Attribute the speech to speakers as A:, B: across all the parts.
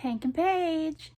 A: Hank and Paige.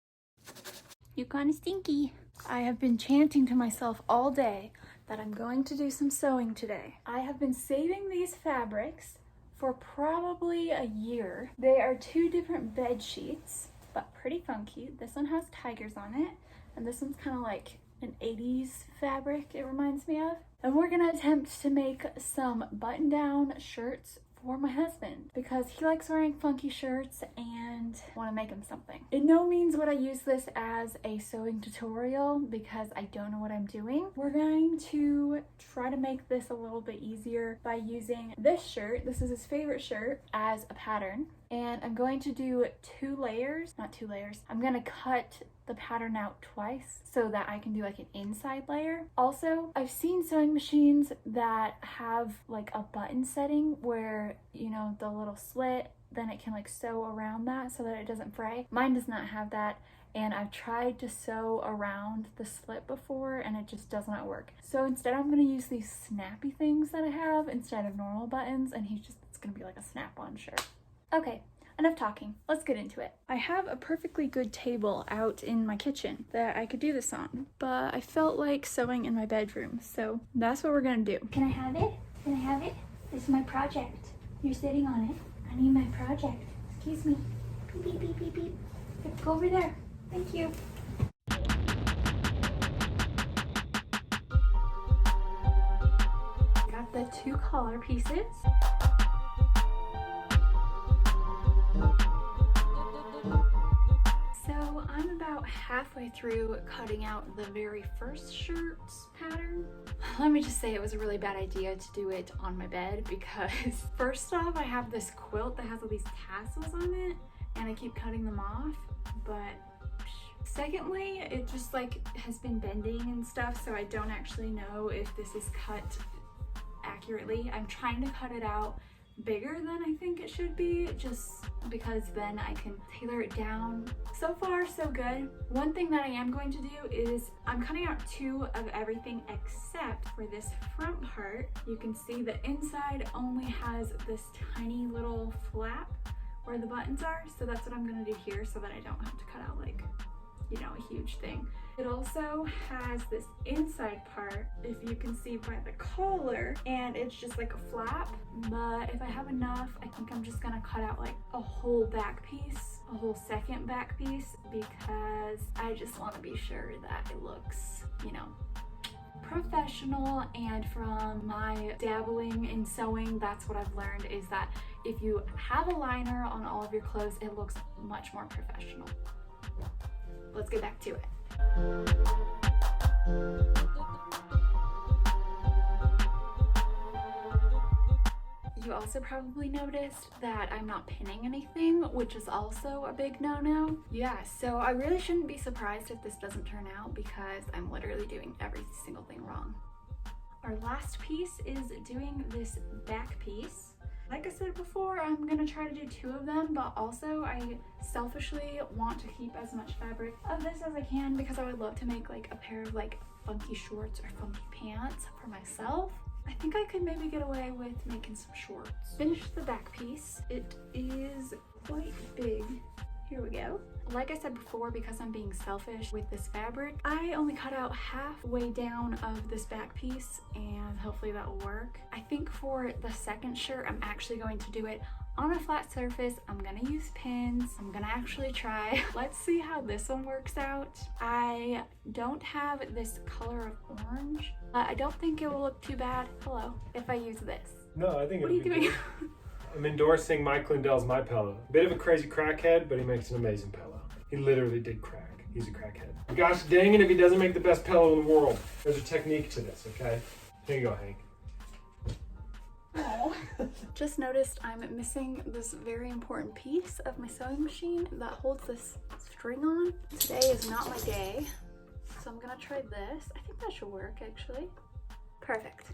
A: You kinda stinky. I have been chanting to myself all day that I'm going to do some sewing today. I have been saving these fabrics for probably a year. They are two different bed sheets, but pretty funky. This one has tigers on it, and this one's kind of like an 80s fabric, it reminds me of. And we're gonna attempt to make some button-down shirts for my husband because he likes wearing funky shirts and want to make him something. In no means would I use this as a sewing tutorial because I don't know what I'm doing. We're going to try to make this a little bit easier by using this shirt. This is his favorite shirt as a pattern. And I'm going to do not two layers. I'm gonna cut the pattern out twice so that I can do like an inside layer. Also, I've seen sewing machines that have like a button setting where, you know, the little slit, then it can like sew around that so that it doesn't fray. Mine does not have that, and I've tried to sew around the slit before and it just does not work. So instead I'm gonna use these snappy things that I have instead of normal buttons, and it's gonna be like a snap-on shirt. Okay, enough talking. Let's get into it. I have a perfectly good table out in my kitchen that I could do this on, but I felt like sewing in my bedroom, so that's what we're gonna do.
B: Can I have it? Can I have it? This is my project. You're sitting on it. I need my project. Excuse me. Beep, beep, beep, beep, beep. Here, go over there. Thank you.
A: Got the two collar pieces. So I'm about halfway through cutting out the very first shirt's pattern. Let me just say it was a really bad idea to do it on my bed because first off, I have this quilt that has all these tassels on it and I keep cutting them off, but secondly, it just like has been bending and stuff, so I don't actually know if this is cut accurately. I'm trying to cut it out bigger than I think it should be, just because then I can tailor it down. So far, so good. One thing that I am going to do is I'm cutting out two of everything except for this front part. You can see the inside only has this tiny little flap where the buttons are, so that's what I'm gonna do here so that I don't have to cut out like, you know, a huge thing. It also has this inside part, if you can see by the collar, and it's just like a flap. But if I have enough, I think I'm just gonna cut out like a whole back piece, a whole second back piece, because I just want to be sure that it looks, you know, professional. And from my dabbling in sewing, that's what I've learned, is that if you have a liner on all of your clothes, it looks much more professional. Let's get back to it. You also probably noticed that I'm not pinning anything, which is also a big no-no. Yeah, so I really shouldn't be surprised if this doesn't turn out because I'm literally doing every single thing wrong. Our last piece is doing this back piece. Like I said before, I'm gonna try to do two of them, but also I selfishly want to keep as much fabric of this as I can because I would love to make like a pair of like funky shorts or funky pants for myself. I think I could maybe get away with making some shorts. Finish the back piece. It is quite big. Here we go. Like I said before, because I'm being selfish with this fabric, I only cut out halfway down of this back piece, and hopefully that will work. I think for the second shirt, I'm actually going to do it on a flat surface. I'm gonna use pins. I'm gonna actually try. Let's see how this one works out. I don't have this color of orange. I don't think it will look too bad. Hello, if I use this.
C: No, I think
A: What are you doing?
C: I'm endorsing Mike Lindell's My Pillow. Bit of a crazy crackhead, but he makes an amazing pillow. He literally did crack. He's a crackhead. Gosh dang it if he doesn't make the best pillow in the world. There's a technique to this, okay? Here you go, Hank.
A: Oh. Just noticed I'm missing this very important piece of my sewing machine that holds this string on. Today is not my day, so I'm gonna try this. I think that should work actually. Perfect.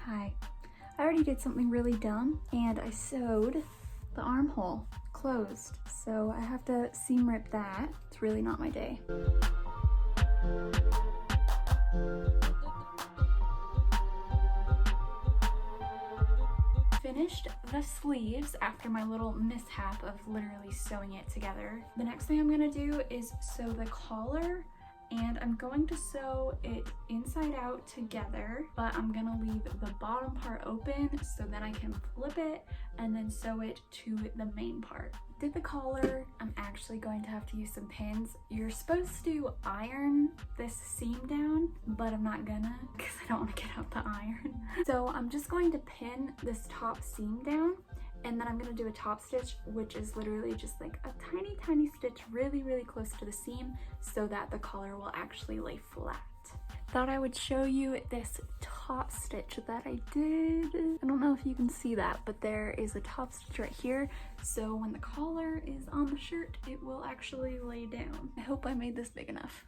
A: Hi. I already did something really dumb and I sewed the armhole closed, so I have to seam rip that. It's really not my day. finished the sleeves after my little mishap of literally sewing it together. The next thing I'm gonna do is sew the collar, and I'm going to sew it inside out together, but I'm gonna leave the bottom part open so then I can flip it and then sew it to the main part. Did the collar. I'm actually going to have to use some pins. You're supposed to iron this seam down, but I'm not gonna because I don't want to get out the iron. So I'm just going to pin this top seam down, and then I'm gonna do a top stitch, which is literally just like a tiny stitch really close to the seam so that the collar will actually lay flat. Thought I would show you this top stitch that I did. I don't know if you can see that, but there is a top stitch right here. So when the collar is on the shirt, it will actually lay down. I hope I made this big enough.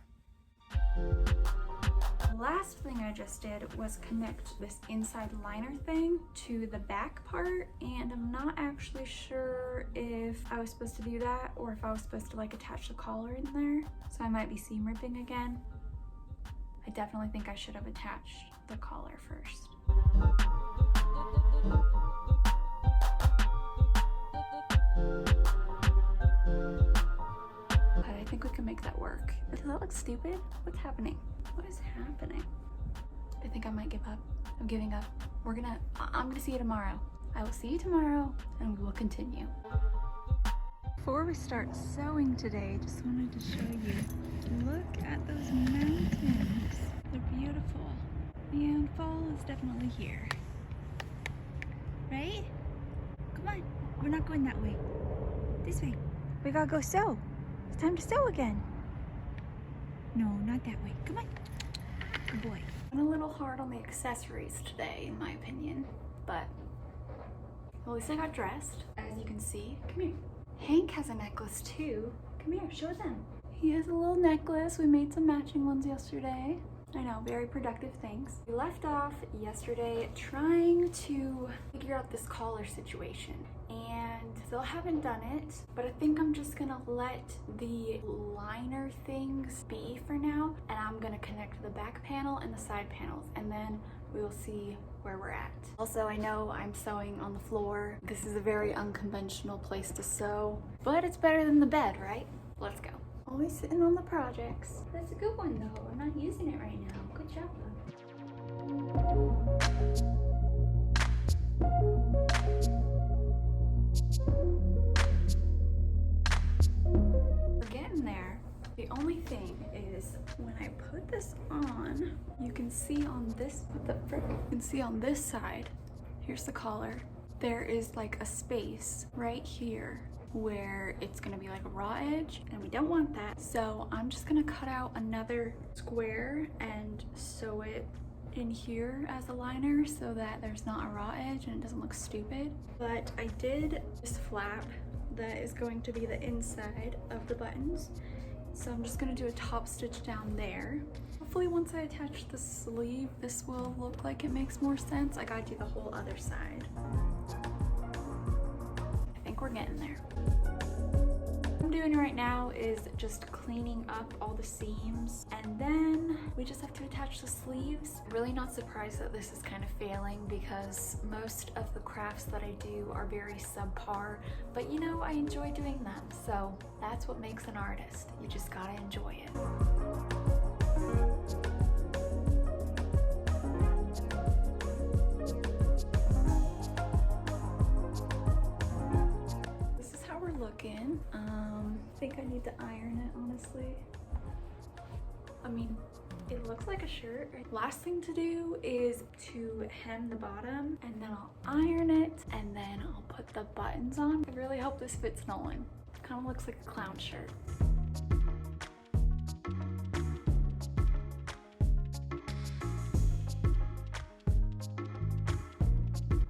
A: The last thing I just did was connect this inside liner thing to the back part, and I'm not actually sure if I was supposed to do that or if I was supposed to like attach the collar in there. So I might be seam ripping again. I definitely think I should have attached the collar first. But I think we can make that work. Does that look stupid? What's happening? What is happening? I think I might give up. I'm giving up. I'm gonna see you tomorrow. I will see you tomorrow and we will continue. Before we start sewing today, just wanted to show you. Look at those mountains. They're beautiful. And fall is definitely here. Right? Come on. We're not going that way. This way. We gotta go sew. It's time to sew again. No, not that way. Come on. Good boy. I'm a little hard on the accessories today, in my opinion. But well, at least I got dressed. As you can see. Come here. Hank has a necklace too. Come here, show them. He has a little necklace. We made some matching ones yesterday. I know, very productive things. We left off yesterday trying to figure out this collar situation, and still haven't done it, but I think I'm just gonna let the liner things be for now, and I'm gonna connect the back panel and the side panels, and then we will see where we're at. Also, I know I'm sewing on the floor. This is a very unconventional place to sew, but it's better than the bed, right? Let's go. Always sitting on the projects. That's a good one though. I'm not using it right now. Good job though. We're getting there. The only thing is when I put this on, you can see on this, you can see on this side, here's the collar. There is like a space right here where it's gonna be like a raw edge, and we don't want that. So I'm just gonna cut out another square and sew it in here as a liner so that there's not a raw edge and it doesn't look stupid. But I did this flap that is going to be the inside of the buttons. So I'm just gonna do a top stitch down there. Hopefully once I attach the sleeve, this will look like it makes more sense. I gotta do the whole other side. I think we're getting there. What I'm doing right now is just cleaning up all the seams, and then we just have to attach the sleeves. Really not surprised that this is kind of failing because most of the crafts that I do are very subpar, but you know, I enjoy doing them. So that's what makes an artist. You just gotta enjoy it. Looking. I think I need to iron it, honestly. I mean, it looks like a shirt. Last thing to do is to hem the bottom, and then I'll iron it, and then I'll put the buttons on. I really hope this fits Nolan. It kind of looks like a clown shirt.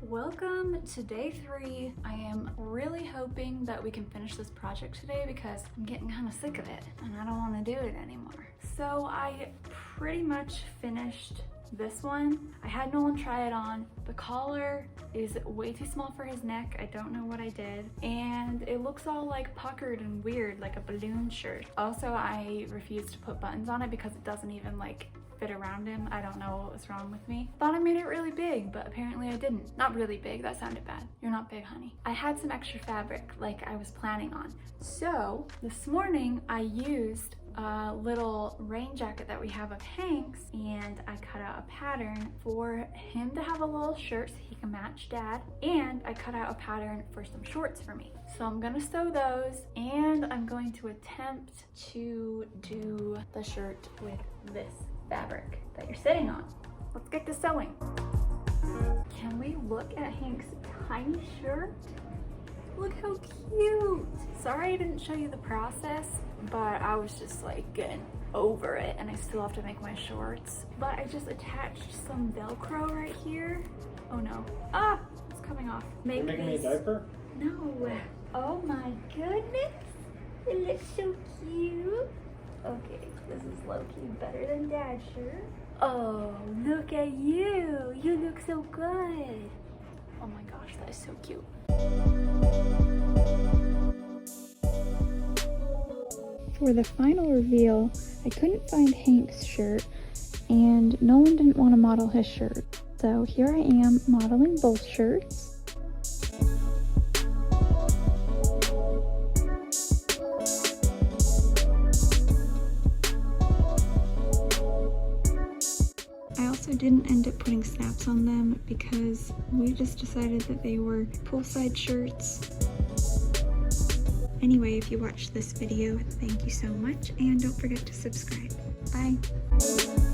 A: Welcome to day 3. I am really hoping that we can finish this project today because I'm getting kind of sick of it and I don't want to do it anymore. So I pretty much finished this one. I had Nolan try it on. The collar is way too small for his neck. I don't know what I did. And it looks all like puckered and weird, like a balloon shirt. Also, I refused to put buttons on it because it doesn't even like fit around him. I don't know what was wrong with me. Thought I made it really big, but apparently I didn't. Not really big, that sounded bad. You're not big, honey. I had some extra fabric like I was planning on. So this morning I used a little rain jacket that we have of Hank's, and I cut out a pattern for him to have a little shirt so he can match Dad, and I cut out a pattern for some shorts for me. So I'm gonna sew those, and I'm going to attempt to do the shirt with this fabric that you're sitting on. Let's get to sewing. Can we look at Hank's tiny shirt? Look how cute. Sorry I didn't show you the process, but I was just like getting over it, and I still have to make my shorts. But I just attached some Velcro right here. Oh no. Ah, it's coming off.
C: You're making me a diaper?
A: No.
B: Oh my goodness. It looks so cute. Okay, this is low-key better than Dad's shirt. Oh, look at you. You look so good.
A: Oh my gosh, that is so cute. For the final reveal, I couldn't find Hank's shirt, and Nolan didn't want to model his shirt. So here I am modeling both shirts. I also didn't end up putting snaps on them because we just decided that they were poolside shirts. Anyway, if you watched this video, thank you so much, and don't forget to subscribe. Bye!